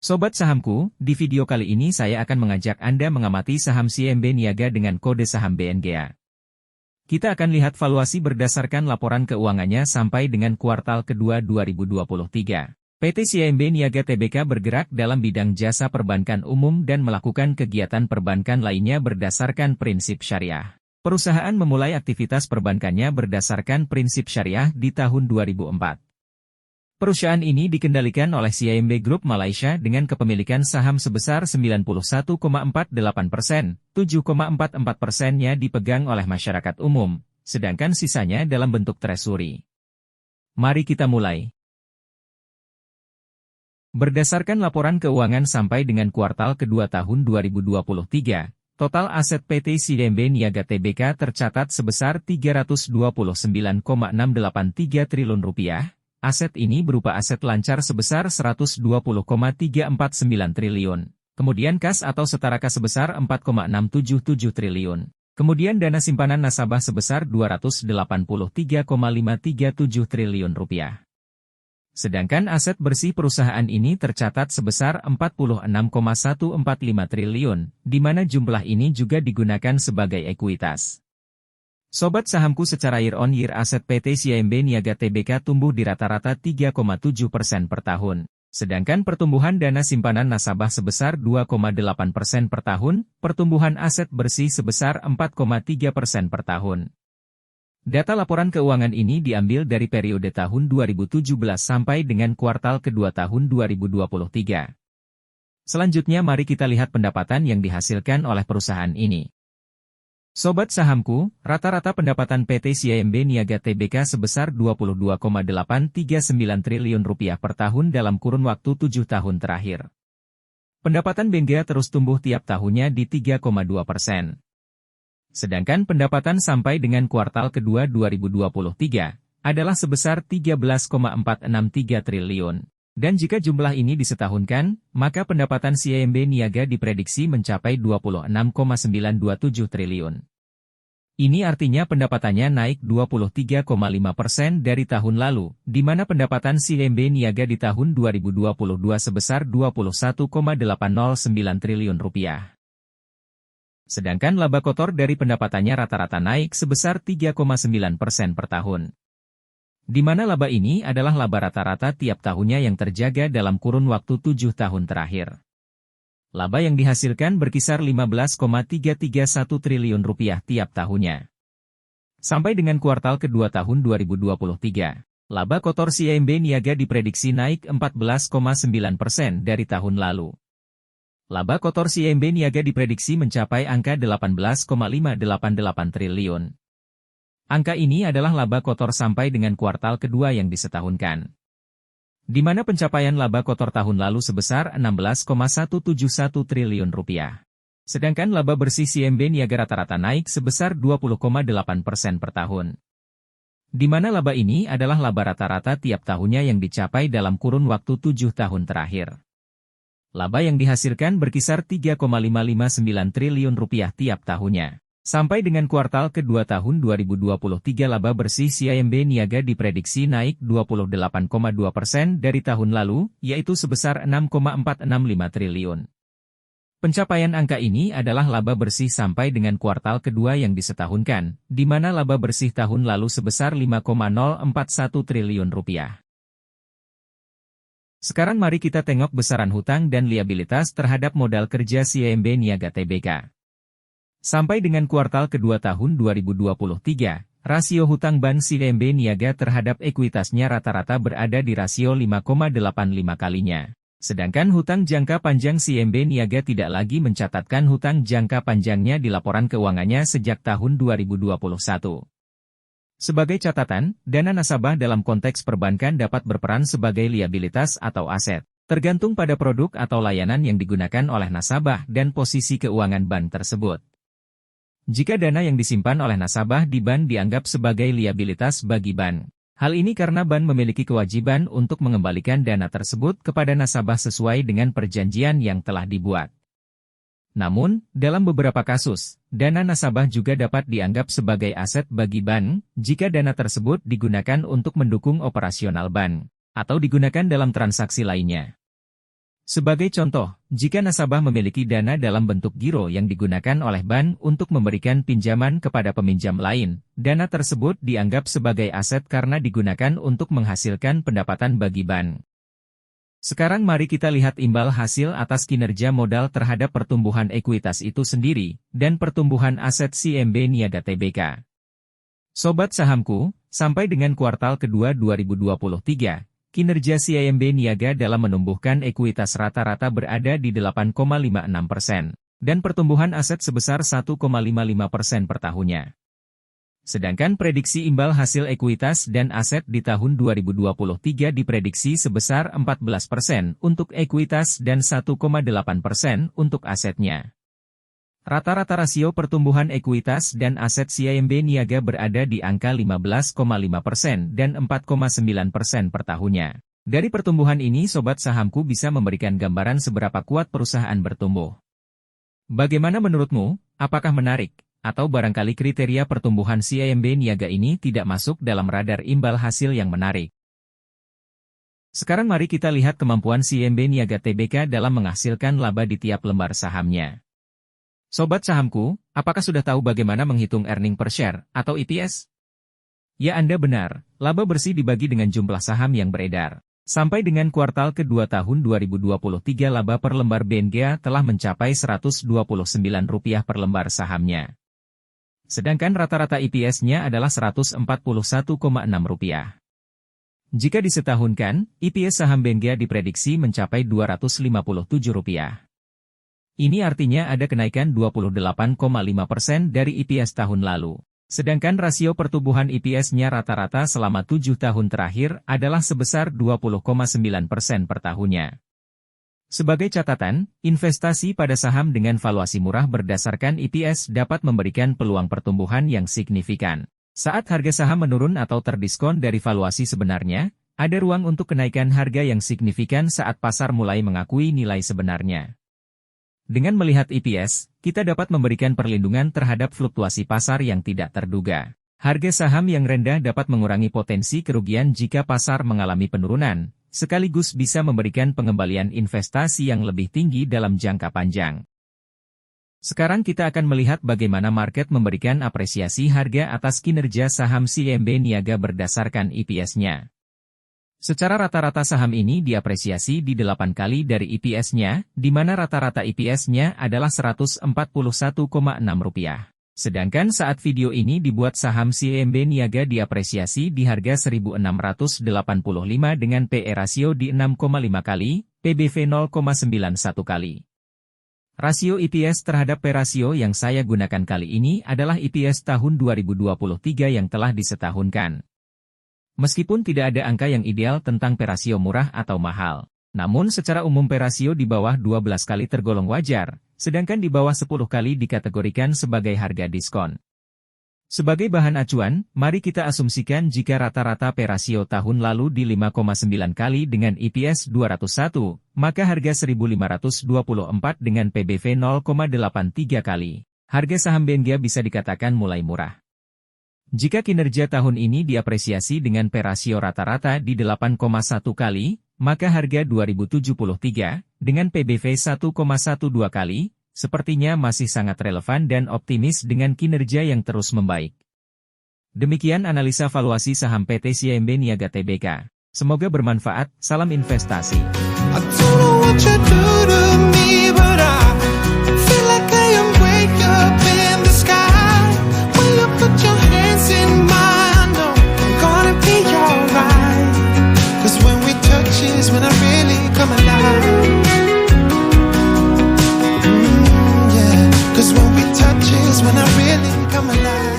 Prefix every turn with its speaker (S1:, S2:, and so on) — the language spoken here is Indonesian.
S1: Sobat sahamku, di video kali ini saya akan mengajak Anda mengamati saham CIMB Niaga dengan kode saham BNGA. Kita akan lihat valuasi berdasarkan laporan keuangannya sampai dengan kuartal kedua 2023. PT CIMB Niaga Tbk bergerak dalam bidang jasa perbankan umum dan melakukan kegiatan perbankan lainnya berdasarkan prinsip syariah. Perusahaan memulai aktivitas perbankannya berdasarkan prinsip syariah di tahun 2004. Perusahaan ini dikendalikan oleh CIMB Group Malaysia dengan kepemilikan saham sebesar 91,48%, 7,44%-nya dipegang oleh masyarakat umum, sedangkan sisanya dalam bentuk treasury. Mari kita mulai. Berdasarkan laporan keuangan sampai dengan kuartal kedua tahun 2023, total aset PT CIMB Niaga Tbk tercatat sebesar Rp329,683 triliun. Aset ini berupa aset lancar sebesar Rp120,349 triliun. Kemudian kas atau setara kas sebesar Rp4,677 triliun. Kemudian dana simpanan nasabah sebesar Rp283,537 triliun. Sedangkan aset bersih perusahaan ini tercatat sebesar Rp46,145 triliun, di mana jumlah ini juga digunakan sebagai ekuitas. Sobat sahamku, secara year-on-year aset PT CIMB Niaga Tbk tumbuh di rata-rata 3,7% per tahun. Sedangkan pertumbuhan dana simpanan nasabah sebesar 2,8% per tahun, pertumbuhan aset bersih sebesar 4,3% per tahun. Data laporan keuangan ini diambil dari periode tahun 2017 sampai dengan kuartal kedua tahun 2023. Selanjutnya mari kita lihat pendapatan yang dihasilkan oleh perusahaan ini. Sobat sahamku, rata-rata pendapatan PT CIMB Niaga Tbk sebesar Rp20,839 triliun per tahun dalam kurun waktu 7 tahun terakhir. Pendapatan BNGA terus tumbuh tiap tahunnya di 3,2%. Sedangkan pendapatan sampai dengan kuartal kedua 2023 adalah sebesar Rp13,463 triliun. Dan jika jumlah ini disetahunkan, maka pendapatan CIMB Niaga diprediksi mencapai Rp26,927 triliun. Ini artinya pendapatannya naik 23,5% dari tahun lalu, di mana pendapatan CIMB Niaga di tahun 2022 sebesar Rp21,809 triliun. Sedangkan laba kotor dari pendapatannya rata-rata naik sebesar 3,9% per tahun. Di mana laba ini adalah laba rata-rata tiap tahunnya yang terjaga dalam kurun waktu 7 tahun terakhir. Laba yang dihasilkan berkisar Rp15,331 triliun tiap tahunnya. Sampai dengan kuartal kedua tahun 2023, laba kotor CIMB Niaga diprediksi naik 14,9% dari tahun lalu. Laba kotor CIMB Niaga diprediksi mencapai angka Rp18,588 triliun. Angka ini adalah laba kotor sampai dengan kuartal kedua yang disetahunkan. Di mana pencapaian laba kotor tahun lalu sebesar Rp16,171 triliun. Sedangkan laba bersih CIMB Niaga rata-rata naik sebesar 20,8% per tahun. Di mana laba ini adalah laba rata-rata tiap tahunnya yang dicapai dalam kurun waktu 7 tahun terakhir. Laba yang dihasilkan berkisar Rp3,559 triliun tiap tahunnya. Sampai dengan kuartal kedua tahun 2023 laba bersih CIMB Niaga diprediksi naik 28,2% dari tahun lalu, yaitu sebesar Rp6,465 triliun. Pencapaian angka ini adalah laba bersih sampai dengan kuartal kedua yang disetahunkan, di mana laba bersih tahun lalu sebesar Rp5,041 triliun. Sekarang mari kita tengok besaran hutang dan liabilitas terhadap modal kerja CIMB Niaga Tbk. Sampai dengan kuartal kedua tahun 2023, rasio hutang bank CIMB Niaga terhadap ekuitasnya rata-rata berada di rasio 5,85 kalinya. Sedangkan hutang jangka panjang CIMB Niaga tidak lagi mencatatkan hutang jangka panjangnya di laporan keuangannya sejak tahun 2021. Sebagai catatan, dana nasabah dalam konteks perbankan dapat berperan sebagai liabilitas atau aset, tergantung pada produk atau layanan yang digunakan oleh nasabah dan posisi keuangan bank tersebut. Jika dana yang disimpan oleh nasabah di bank dianggap sebagai liabilitas bagi bank. Hal ini karena bank memiliki kewajiban untuk mengembalikan dana tersebut kepada nasabah sesuai dengan perjanjian yang telah dibuat. Namun, dalam beberapa kasus, dana nasabah juga dapat dianggap sebagai aset bagi bank jika dana tersebut digunakan untuk mendukung operasional bank, atau digunakan dalam transaksi lainnya. Sebagai contoh, jika nasabah memiliki dana dalam bentuk giro yang digunakan oleh bank untuk memberikan pinjaman kepada peminjam lain, dana tersebut dianggap sebagai aset karena digunakan untuk menghasilkan pendapatan bagi bank. Sekarang mari kita lihat imbal hasil atas kinerja modal terhadap pertumbuhan ekuitas itu sendiri, dan pertumbuhan aset CIMB Niaga Tbk. Sobat sahamku, sampai dengan kuartal kedua 2023, kinerja CIMB Niaga dalam menumbuhkan ekuitas rata-rata berada di 8,56%, dan pertumbuhan aset sebesar 1,55% per tahunnya. Sedangkan prediksi imbal hasil ekuitas dan aset di tahun 2023 diprediksi sebesar 14% untuk ekuitas dan 1,8% untuk asetnya. Rata-rata rasio pertumbuhan ekuitas dan aset CIMB Niaga berada di angka 15,5% dan 4,9% per tahunnya. Dari pertumbuhan ini sobat sahamku bisa memberikan gambaran seberapa kuat perusahaan bertumbuh. Bagaimana menurutmu? Apakah menarik? Atau barangkali kriteria pertumbuhan CIMB Niaga ini tidak masuk dalam radar imbal hasil yang menarik? Sekarang mari kita lihat kemampuan CIMB Niaga Tbk dalam menghasilkan laba di tiap lembar sahamnya. Sobat sahamku, apakah sudah tahu bagaimana menghitung earning per share atau EPS? Ya, Anda benar, laba bersih dibagi dengan jumlah saham yang beredar. Sampai dengan kuartal kedua tahun 2023 laba per lembar BNGA telah mencapai Rp129 per lembar sahamnya. Sedangkan rata-rata EPS-nya adalah Rp141,6. Jika disetahunkan, EPS saham BNGA diprediksi mencapai Rp257. Ini artinya ada kenaikan 28,5% dari EPS tahun lalu. Sedangkan rasio pertumbuhan EPS-nya rata-rata selama 7 tahun terakhir adalah sebesar 20,9% per tahunnya. Sebagai catatan, investasi pada saham dengan valuasi murah berdasarkan EPS dapat memberikan peluang pertumbuhan yang signifikan. Saat harga saham menurun atau terdiskon dari valuasi sebenarnya, ada ruang untuk kenaikan harga yang signifikan saat pasar mulai mengakui nilai sebenarnya. Dengan melihat EPS, kita dapat memberikan perlindungan terhadap fluktuasi pasar yang tidak terduga. Harga saham yang rendah dapat mengurangi potensi kerugian jika pasar mengalami penurunan, sekaligus bisa memberikan pengembalian investasi yang lebih tinggi dalam jangka panjang. Sekarang kita akan melihat bagaimana market memberikan apresiasi harga atas kinerja saham CIMB Niaga berdasarkan EPS-nya. Secara rata-rata saham ini diapresiasi di 8 kali dari EPS-nya, di mana rata-rata EPS-nya adalah Rp141,6. Sedangkan saat video ini dibuat saham CIMB Niaga diapresiasi di harga Rp1.685 dengan PE rasio di 6,5 kali, PBV 0,91 kali. Rasio EPS terhadap P rasio yang saya gunakan kali ini adalah EPS tahun 2023 yang telah disetahunkan. Meskipun tidak ada angka yang ideal tentang P rasio murah atau mahal, namun secara umum P rasio di bawah 12 kali tergolong wajar, sedangkan di bawah 10 kali dikategorikan sebagai harga diskon. Sebagai bahan acuan, mari kita asumsikan jika rata-rata P rasio tahun lalu di 5,9 kali dengan EPS 201, maka harga 1.524 dengan PBV 0,83 kali. Harga saham BNGA bisa dikatakan mulai murah. Jika kinerja tahun ini diapresiasi dengan P rasio rata-rata di 8,1 kali, maka harga 2073, dengan PBV 1,12 kali, sepertinya masih sangat relevan dan optimis dengan kinerja yang terus membaik. Demikian analisa valuasi saham PT CIMB Niaga Tbk. Semoga bermanfaat, salam investasi.
S2: When I really come alive, yeah. 'Cause when we touch is when I really come alive.